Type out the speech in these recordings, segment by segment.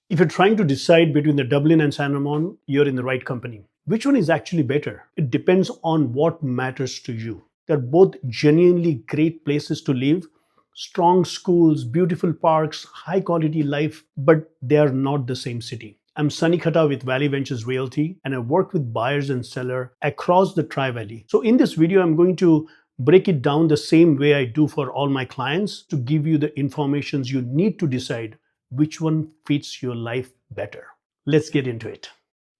If you're trying to decide between the Dublin and San Ramon, you're in the right company. Which one is actually better? It depends on what matters to you. They're both genuinely great places to live, strong schools, beautiful parks, high quality life, but they are not the same city. I'm Sunny Khata with Valley Ventures Realty, and I work with buyers and sellers across the Tri Valley. So, in this video, I'm going to break it down the same way I do for all my clients to give you the information you need to decide which one fits your life better. Let's get into it.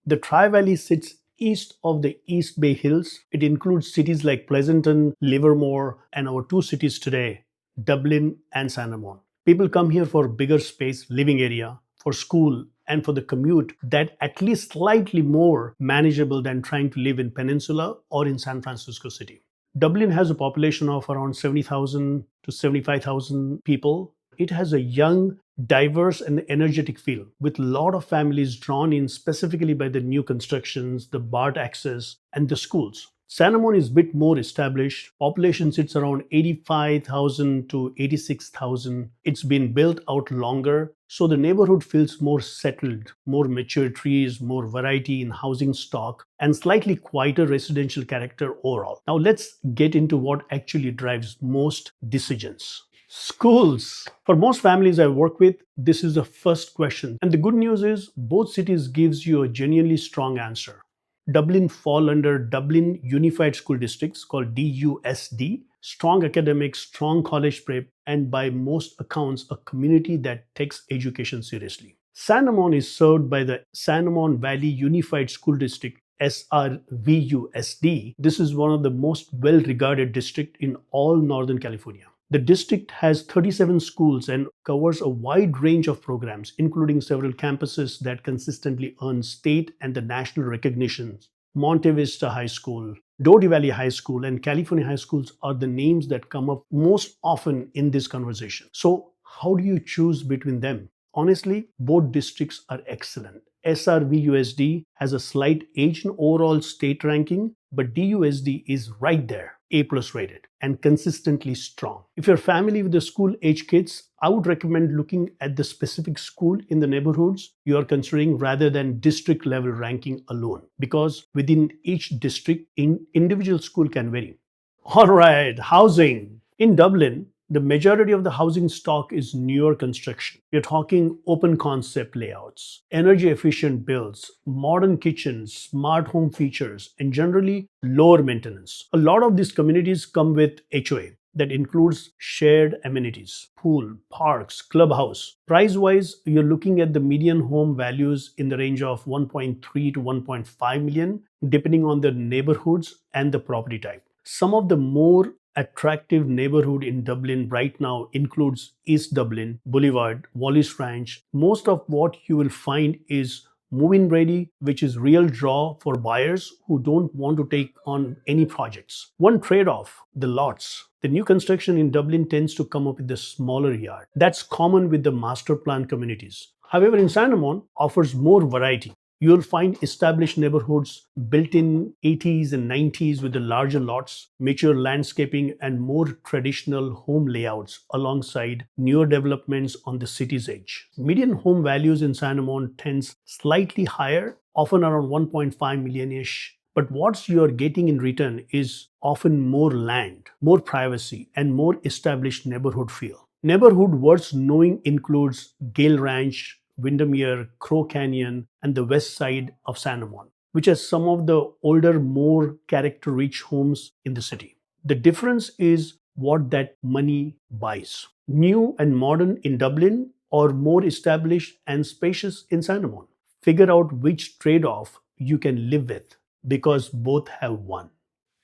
The Tri Valley sits east of the East Bay Hills. It includes cities like Pleasanton, Livermore, and our two cities today, Dublin and San Ramon. People come here for bigger space, living area, for school, and for the commute that at least slightly more manageable than trying to live in Peninsula or in San Francisco City. Dublin has a population of around 70,000 to 75,000 people. It has a young, diverse and energetic feel with a lot of families drawn in specifically by the new constructions, the BART access and the schools. San Ramon is a bit more established. Population sits around 85,000 to 86,000. It's been built out longer, so the neighborhood feels more settled, more mature trees, more variety in housing stock, and slightly quieter residential character overall. Now let's get into what actually drives most decisions. Schools. For most families I work with, this is the first question. And the good news is both cities gives you a genuinely strong answer. Dublin fall under Dublin Unified School Districts called DUSD, strong academics, strong college prep, and by most accounts, a community that takes education seriously. San Ramon is served by the San Ramon Valley Unified School District, SRVUSD. This is one of the most well-regarded districts in all Northern California. The district has 37 schools and covers a wide range of programs, including several campuses that consistently earn state and the national recognitions. Monte Vista High School, Doty Valley High School, and California High Schools are the names that come up most often in this conversation. So, how do you choose between them? Honestly, both districts are excellent. SRVUSD has a slight edge in overall state ranking, but DUSD is right there, A+ rated, and consistently strong. If you're a family with the school-age kids, I would recommend looking at the specific school in the neighborhoods you are considering rather than district-level ranking alone, because within each district, individual school can vary. All right, housing. In Dublin, the majority of the housing stock is newer construction. You're talking open concept layouts, energy efficient builds, modern kitchens, smart home features, and generally lower maintenance. A lot of these communities come with HOA that includes shared amenities, pool, parks, clubhouse. Price-wise, you're looking at the median home values in the range of 1.3 to 1.5 million, depending on the neighborhoods and the property type. Some of the more attractive neighborhood in Dublin right now includes East Dublin, Boulevard, Wallis Ranch. Most of what you will find is move-in ready, which is real draw for buyers who don't want to take on any projects. One trade-off, the lots. The new construction in Dublin tends to come up with a smaller yard. That's common with the master plan communities. However, in San Ramon offers more variety. You'll find established neighborhoods built in 80s and 90s with the larger lots, mature landscaping, and more traditional home layouts alongside newer developments on the city's edge. Median home values in San Ramon tends slightly higher, often around 1.5 million-ish. But what you're getting in return is often more land, more privacy, and more established neighborhood feel. Neighborhood worth knowing includes Gale Ranch, Windermere, Crow Canyon, and the west side of San Ramon, which has some of the older, more character-rich homes in the city. The difference is what that money buys. New and modern in Dublin or more established and spacious in San Ramon. Figure out which trade-off you can live with because both have one.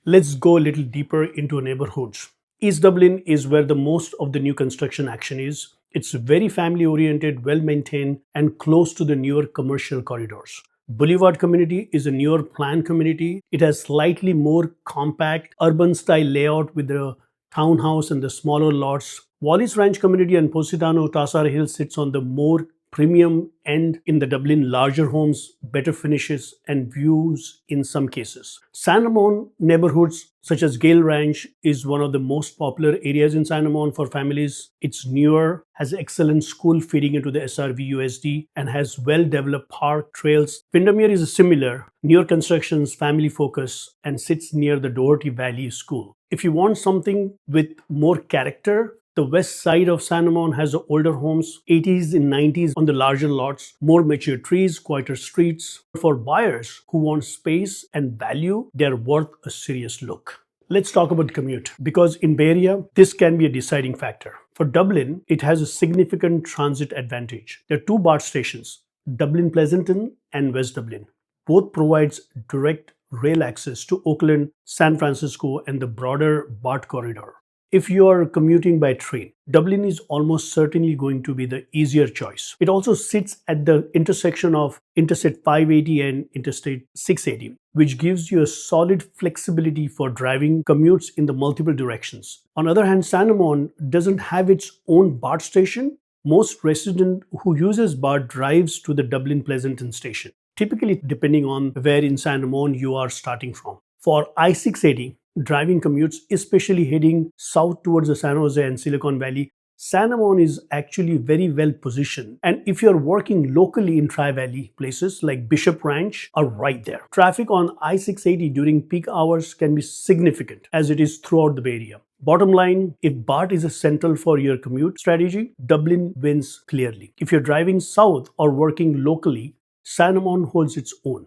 Let's go a little deeper into neighborhoods. East Dublin is where the most of the new construction action is. It's very family oriented, well maintained, and close to the newer commercial corridors. Boulevard community is a newer planned community. It has slightly more compact urban style layout with the townhouse and the smaller lots. Wallis Ranch community and Positano Tassar Hill sits on the more premium end in the Dublin, larger homes, better finishes, and views in some cases. San Ramon neighborhoods such as Gale Ranch is one of the most popular areas in San Ramon for families. It's newer, has excellent school feeding into the SRVUSD, and has well-developed park trails. Windermere is similar, newer constructions, family focus, and sits near the Doherty Valley School. If you want something with more character, the west side of San Ramon has the older homes, 80s and 90s on the larger lots, more mature trees, quieter streets. For buyers who want space and value, they're worth a serious look. Let's talk about commute, because in Bay Area, this can be a deciding factor. For Dublin, it has a significant transit advantage. There are two BART stations, Dublin Pleasanton and West Dublin. Both provides direct rail access to Oakland, San Francisco, and the broader BART corridor. If you are commuting by train, Dublin is almost certainly going to be the easier choice. It also sits at the intersection of Interstate 580 and Interstate 680, which gives you a solid flexibility for driving commutes in the multiple directions. On the other hand, San Ramon doesn't have its own BART station. Most resident who uses BART drives to the Dublin Pleasanton station, typically depending on where in San Ramon you are starting from. For I-680, driving commutes, especially heading south towards the San Jose and Silicon Valley, San Ramon is actually very well positioned. And if you're working locally in Tri-Valley, places like Bishop Ranch are right there. Traffic on I-680 during peak hours can be significant, as it is throughout the Bay Area. Bottom line, if BART is essential for your commute strategy, Dublin wins clearly. If you're driving south or working locally, San Ramon holds its own.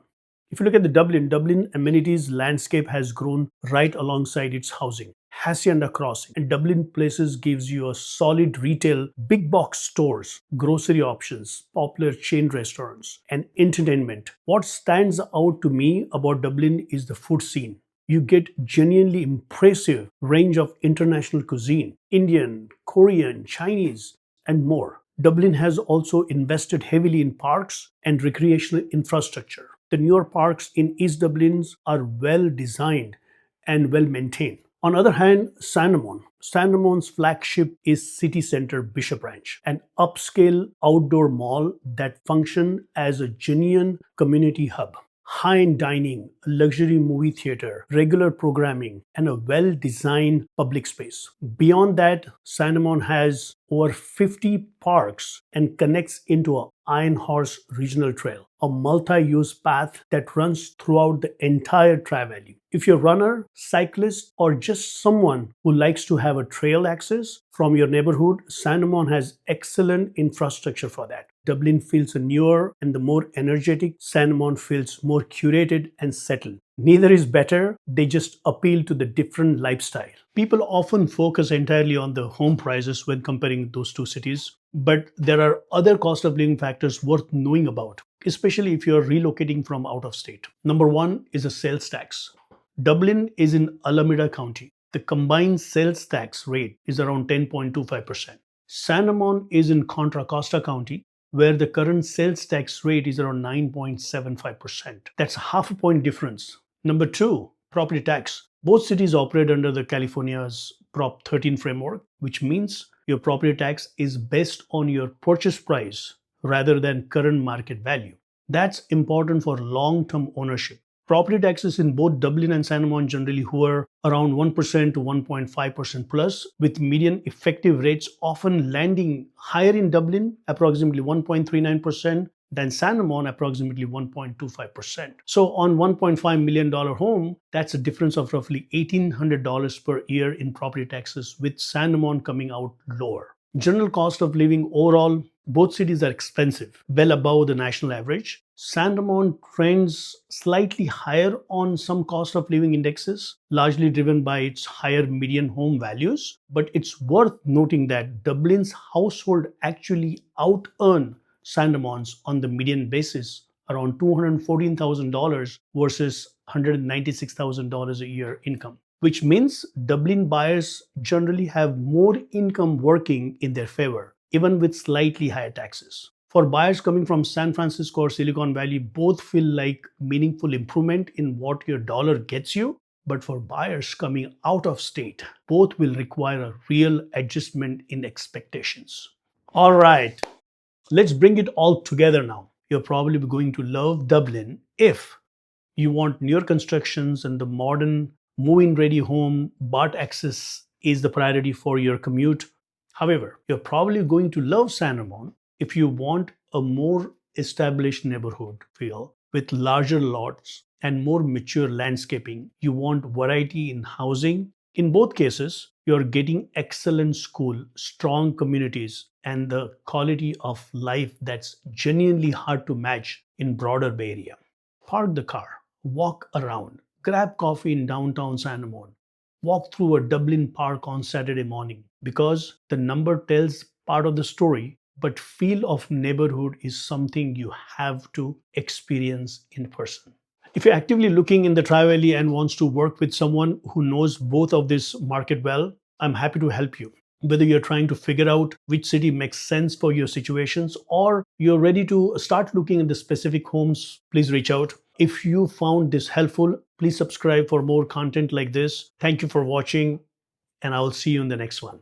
If you look at the Dublin amenities landscape has grown right alongside its housing. Hacienda Crossing and Dublin Places gives you a solid retail, big box stores, grocery options, popular chain restaurants, and entertainment. What stands out to me about Dublin is the food scene. You get genuinely impressive range of international cuisine, Indian, Korean, Chinese, and more. Dublin has also invested heavily in parks and recreational infrastructure. The newer parks in East Dublin are well designed and well maintained. On the other hand, San Ramon's flagship is City Centre Bishop Ranch, an upscale outdoor mall that functions as a genuine community hub. High-end dining, a luxury movie theater, regular programming, and a well-designed public space. Beyond that, San Ramon has over 50 parks and connects into a Iron Horse Regional Trail, a multi-use path that runs throughout the entire Tri-Valley. If you're a runner, cyclist, or just someone who likes to have a trail access from your neighborhood, San Ramon has excellent infrastructure for that. Dublin feels newer and the more energetic. San Ramon feels more curated and settled. Neither is better, they just appeal to the different lifestyle. People often focus entirely on the home prices when comparing those two cities, but there are other cost of living factors worth knowing about, especially if you're relocating from out of state. Number one is a sales tax. Dublin is in Alameda County. The combined sales tax rate is around 10.25%. San Ramon is in Contra Costa County, where the current sales tax rate is around 9.75%. That's a half a point difference. Number two, property tax. Both cities operate under the California's Prop 13 framework, which means your property tax is based on your purchase price rather than current market value. That's important for long-term ownership. Property taxes in both Dublin and San Ramon generally hover around 1% to 1.5% plus, with median effective rates often landing higher in Dublin, approximately 1.39%, than San Ramon, approximately 1.25%. So on $1.5 million home, that's a difference of roughly $1,800 per year in property taxes, with San Ramon coming out lower. General cost of living overall, both cities are expensive, well above the national average. San Ramon trends slightly higher on some cost of living indexes, largely driven by its higher median home values. But it's worth noting that Dublin's household actually out-earn San Ramon's on the median basis, around $214,000 versus $196,000 a year income, which means Dublin buyers generally have more income working in their favor, even with slightly higher taxes. For buyers coming from San Francisco or Silicon Valley, both feel like meaningful improvement in what your dollar gets you. But for buyers coming out of state, both will require a real adjustment in expectations. All right. Let's bring it all together now. You're probably going to love Dublin if you want newer constructions and the modern move-in ready home. BART access is the priority for your commute. However, you're probably going to love San Ramon if you want a more established neighborhood feel with larger lots and more mature landscaping. You want variety in housing. In both cases, you're getting excellent school, strong communities, and the quality of life that's genuinely hard to match in broader Bay Area. Park the car, walk around, grab coffee in downtown San Ramon, walk through a Dublin park on Saturday morning because the number tells part of the story, but feel of neighborhood is something you have to experience in person. If you're actively looking in the Tri Valley and wants to work with someone who knows both of this market well, I'm happy to help you. Whether you're trying to figure out which city makes sense for your situations or you're ready to start looking at the specific homes, please reach out. If you found this helpful, please subscribe for more content like this. Thank you for watching, and I will see you in the next one.